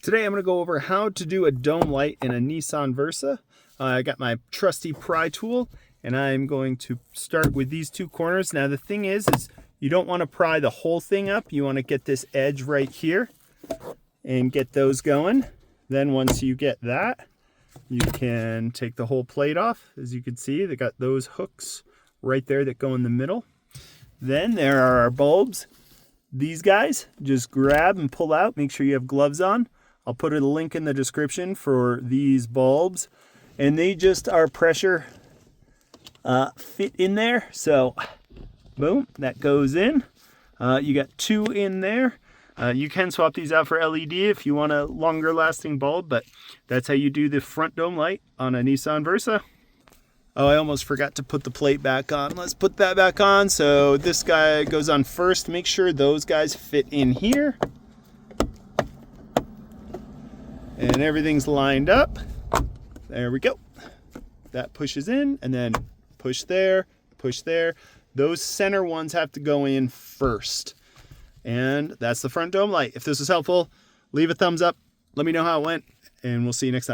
Today I'm going to go over how to do a dome light in a Nissan Versa. I got my trusty pry tool and I'm going to start with these two corners. Now the thing is you don't want to pry the whole thing up. You want to get this edge right here and get those going. Then once you get that, you can take the whole plate off. As you can see, they got those hooks right there that go in the middle. Then there are our bulbs. These guys, just grab and pull out. Make sure you have gloves on. I'll put a link in the description for these bulbs. And they just are pressure fit in there. So, boom, that goes in. You got two in there. You can swap these out for LED if you want a longer lasting bulb, but that's how you do the front dome light on a Nissan Versa. Oh, I almost forgot to put the plate back on. Let's put that back on. So this guy goes on first. Make sure those guys fit in here. And everything's lined up. There we go. That pushes in and then push there, push there. Those center ones have to go in first. And that's the front dome light. If this was helpful, leave a thumbs up. Let me know how it went, and we'll see you next time.